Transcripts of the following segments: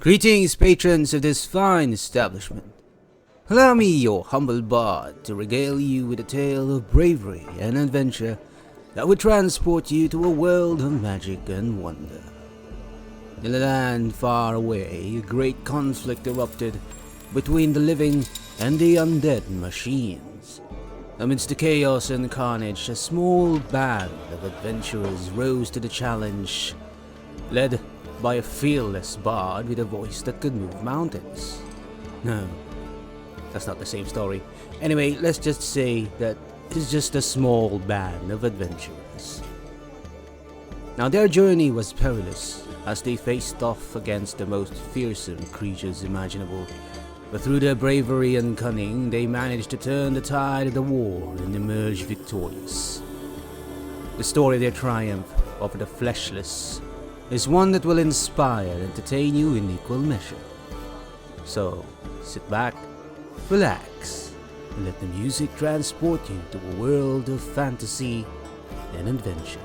Greetings, patrons of this fine establishment. Allow me, your humble bard, to regale you with a tale of bravery and adventure that would transport you to a world of magic and wonder. In a land far away, a great conflict erupted between the living and the undead machines. Amidst the chaos and carnage, a small band of adventurers rose to the challenge, led by a fearless bard with a voice that could move mountains. No, that's not the same story. Anyway, let's just say that it's just a small band of adventurers. Now their journey was perilous as they faced off against the most fearsome creatures imaginable. But through their bravery and cunning, they managed to turn the tide of the war and emerge victorious. The story of their triumph over the Fleshless is one that will inspire and entertain you in equal measure. So, sit back, relax, and let the music transport you to a world of fantasy and adventure.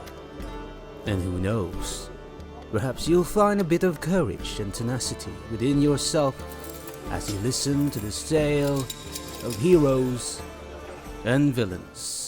And who knows, perhaps you'll find a bit of courage and tenacity within yourself as you listen to this tale of heroes and villains.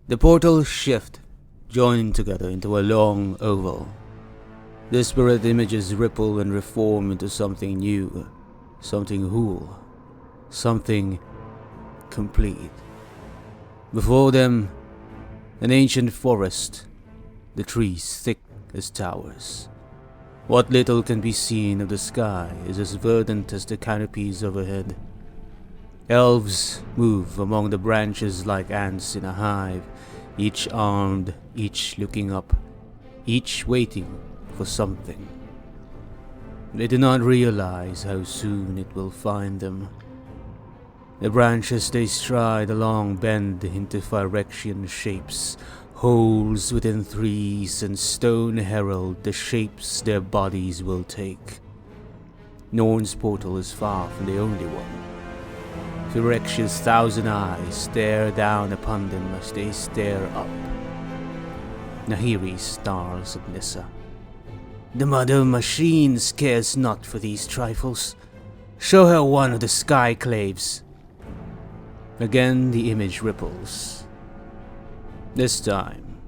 The portals shift, joining together into a long oval. Disparate images ripple and reform into something new, something whole, something complete. Before them, an ancient forest, the trees thick as towers. What little can be seen of the sky is as verdant as the canopies overhead. Elves move among the branches like ants in a hive, each armed, each looking up, each waiting for something. They do not realize how soon it will find them. The branches they stride along bend into Phyrexian shapes, holes within trees and stone herald the shapes their bodies will take. Norn's portal is far from the only one. Phyrexian's 1,000 eyes stare down upon them as they stare up. Nahiri snarls at Nissa. The mother of machines cares not for these trifles. Show her one of the sky claves. Again the image ripples. This time,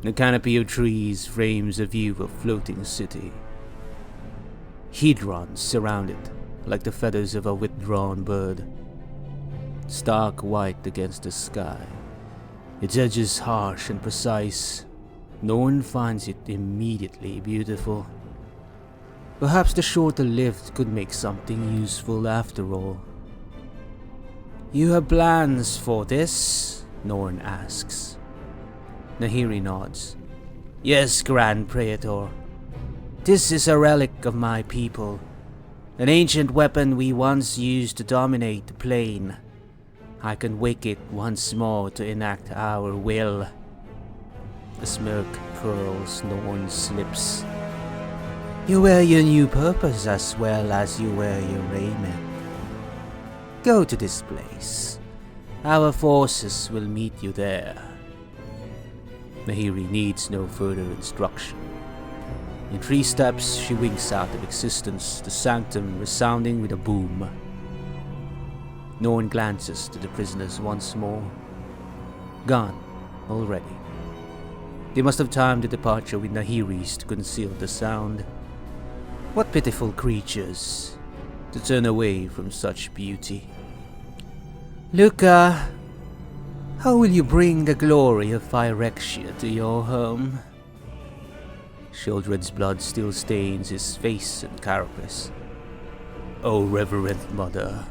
the canopy of trees frames a view of floating city. Hedrons surround it, like the feathers of a withdrawn bird. Stark white against the sky, its edges harsh and precise. No one finds it immediately beautiful. Perhaps the shorter-lived could make something useful after all. You have plans for this? Norn asks. Nahiri nods. Yes, Grand Praetor. This is a relic of my people, an ancient weapon we once used to dominate the plane. I can wake it once more to enact our will. A smirk curls Norn's lips. You wear your new purpose as well as you wear your raiment. Go to this place. Our forces will meet you there. Nahiri needs no further instruction. In 3 steps, she winks out of existence, the sanctum resounding with a boom. Norn glances to the prisoners once more. Gone already. They must have timed the departure with Nahiris to conceal the sound. What pitiful creatures to turn away from such beauty. Luca, how will you bring the glory of Phyrexia to your home? Shieldred's blood still stains his face and carapace. O reverend mother,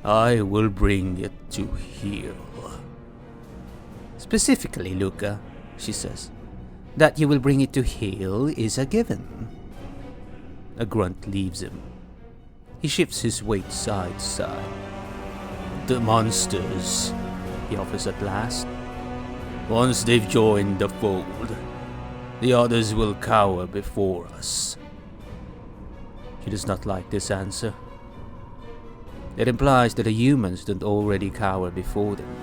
I will bring it to heal. Specifically, Luca, she says, that you will bring it to heal is a given. A grunt leaves him. He shifts his weight side to side. The monsters, he offers at last. Once they've joined the fold, the others will cower before us. She does not like this answer. It implies that the humans don't already cower before them.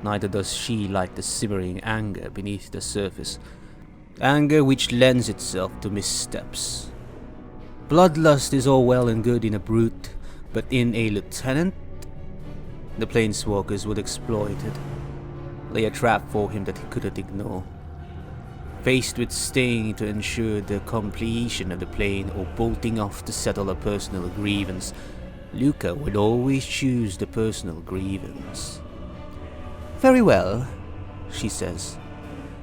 Neither does she like the simmering anger beneath the surface, anger which lends itself to missteps. Bloodlust is all well and good in a brute, but in a lieutenant? The Planeswalkers would exploit it, lay a trap for him that he couldn't ignore. Faced with staying to ensure the completion of the plane or bolting off to settle a personal grievance, Luca would always choose the personal grievance. Very well, she says.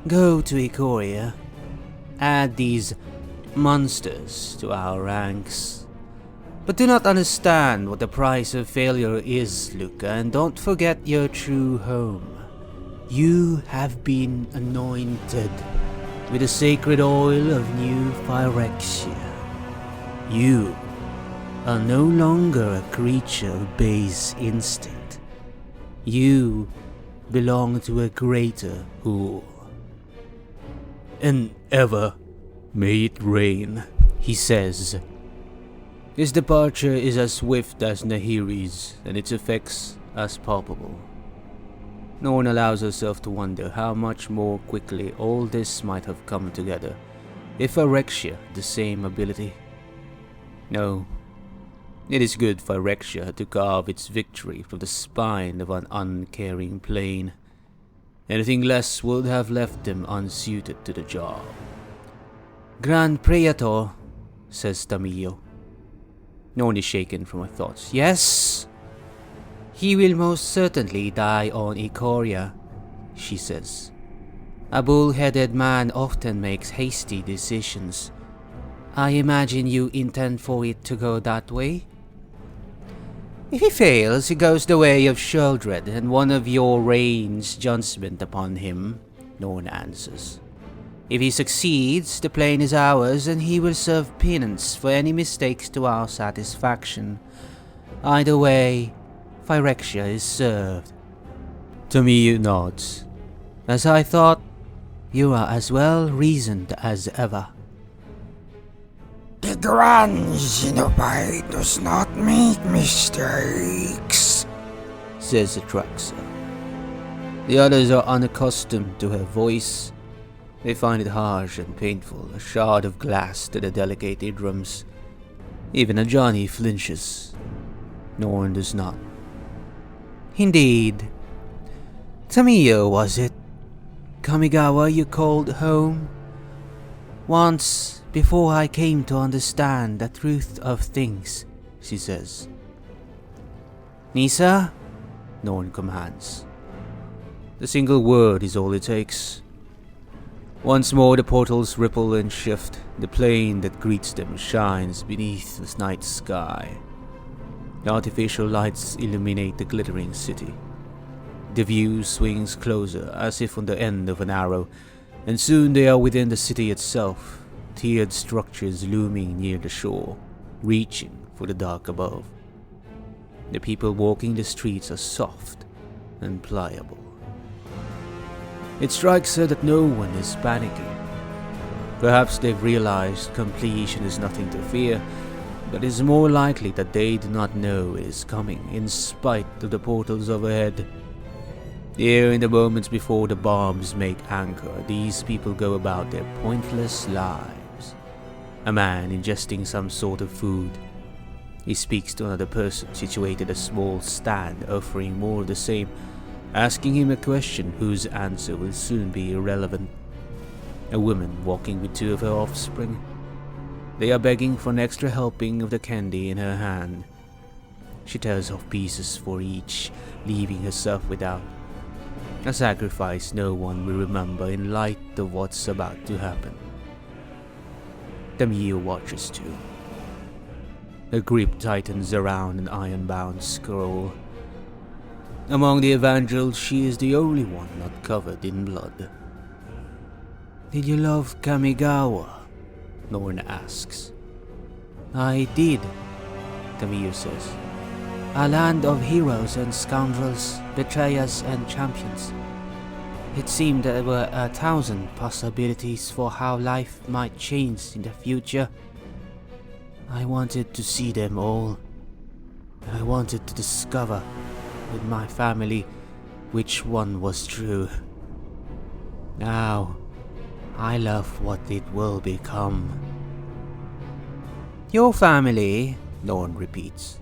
Go to Ikoria. Add these monsters to our ranks. But do not understand what the price of failure is, Luca, and don't forget your true home. You have been anointed with the sacred oil of new Phyrexia. You are no longer a creature of base instinct. You belong to a greater whole. And ever may it rain, he says. His departure is as swift as Nahiri's, and its effects as palpable. Norn allows herself to wonder how much more quickly all this might have come together, if Phyrexia had the same ability. No, it is good Phyrexia had to carve its victory from the spine of an uncaring plane. Anything less would have left them unsuited to the job. Grand Praetor, says Tamio. Norn is shaken from her thoughts. Yes, he will most certainly die on Ikoria, she says. A bull-headed man often makes hasty decisions. I imagine you intend for it to go that way? If he fails, he goes the way of Sheldred, and one of your rains judgment upon him, Norn answers. If he succeeds, the plane is ours, and he will serve penance for any mistakes to our satisfaction. Either way, Phyrexia is served. Tamio nods. As I thought, you are as well reasoned as ever. The Grand Cenobite does not make mistakes, says Atraxa. The others are unaccustomed to her voice. They find it harsh and painful, a shard of glass to the delicate eardrums. Even Ajani flinches. Norn does not. Indeed. Tamio, was it? Kamigawa you called home? Once, before I came to understand the truth of things, she says. Nisa? Norn commands. The single word is all it takes. Once more the portals ripple and shift. The plane that greets them shines beneath the night sky. The artificial lights illuminate the glittering city. The view swings closer, as if on the end of an arrow, and soon they are within the city itself, tiered structures looming near the shore, reaching for the dark above. The people walking the streets are soft and pliable. It strikes her that no one is panicking. Perhaps they've realized completion is nothing to fear, but it is more likely that they do not know it is coming, in spite of the portals overhead. Here, in the moments before the bombs make anchor, these people go about their pointless lives. A man ingesting some sort of food. He speaks to another person situated at a small stand, offering more of the same, asking him a question whose answer will soon be irrelevant. A woman walking with two of her offspring. They are begging for an extra helping of the candy in her hand. She tears off pieces for each, leaving herself without. A sacrifice no one will remember in light of what's about to happen. Tamio watches too. Her grip tightens around an iron-bound scroll. Among the evangels, she is the only one not covered in blood. "Did you love Kamigawa?" Norn asks. "I did," Tamiyo says. "A land of heroes and scoundrels, betrayers and champions. It seemed there were 1,000 possibilities for how life might change in the future. I wanted to see them all. I wanted to discover with my family which one was true. Now, I love what it will become." "Your family?" Norn repeats.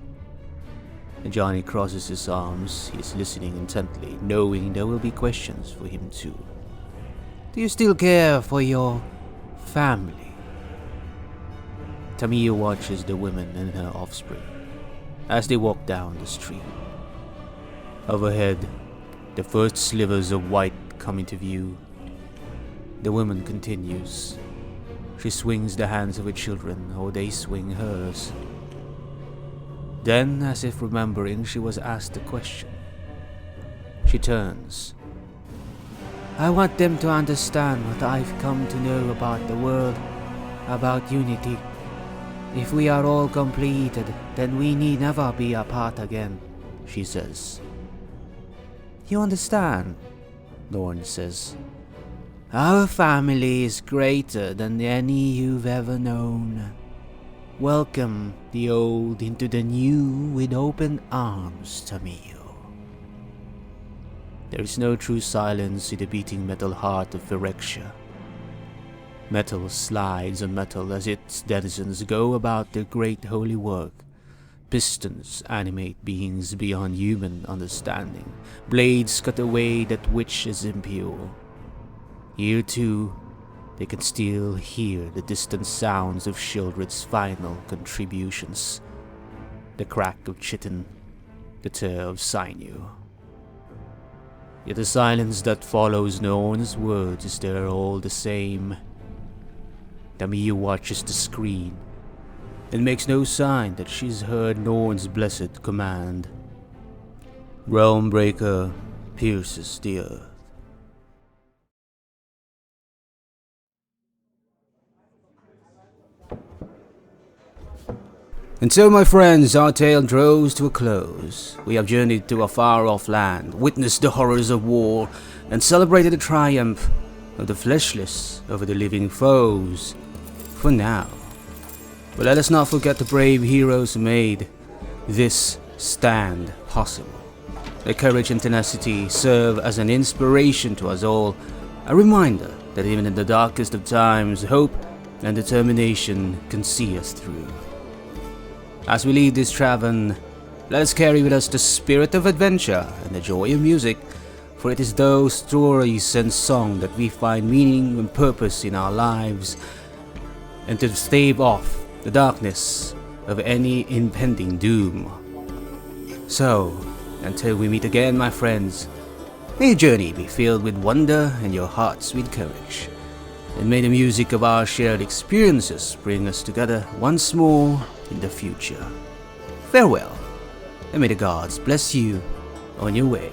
Johnny crosses his arms. He is listening intently, knowing there will be questions for him too. "Do you still care for your family?" Tamiyo watches the woman and her offspring as they walk down the street. Overhead, the first slivers of white come into view. The woman continues. She swings the hands of her children, or they swing hers. Then, as if remembering she was asked a question, she turns. "I want them to understand what I've come to know about the world, about unity. If we are all completed, then we need never be apart again," she says. "You understand?" Norn says. "Our family is greater than any you've ever known. Welcome the old into the new with open arms, Tamiyo." There is no true silence in the beating metal heart of Phyrexia. Metal slides on metal as its denizens go about their great holy work. Pistons animate beings beyond human understanding. Blades cut away that which is impure. Here too, they can still hear the distant sounds of Shieldred's final contributions. The crack of chitin, the tear of sinew. Yet the silence that follows Norn's words is there all the same. Tamiyo watches the screen and makes no sign that she's heard Norn's blessed command. Realmbreaker pierces the earth. And so, my friends, our tale draws to a close. We have journeyed to a far-off land, witnessed the horrors of war, and celebrated the triumph of the Fleshless over the living foes. For now. But let us not forget the brave heroes who made this stand possible. Their courage and tenacity serve as an inspiration to us all, a reminder that even in the darkest of times, hope and determination can see us through. As we leave this tavern, let us carry with us the spirit of adventure and the joy of music, for it is those stories and song that we find meaning and purpose in our lives, and to stave off the darkness of any impending doom. So, until we meet again, my friends, may your journey be filled with wonder and your hearts with courage. And may the music of our shared experiences bring us together once more in the future. Farewell, and may the gods bless you on your way.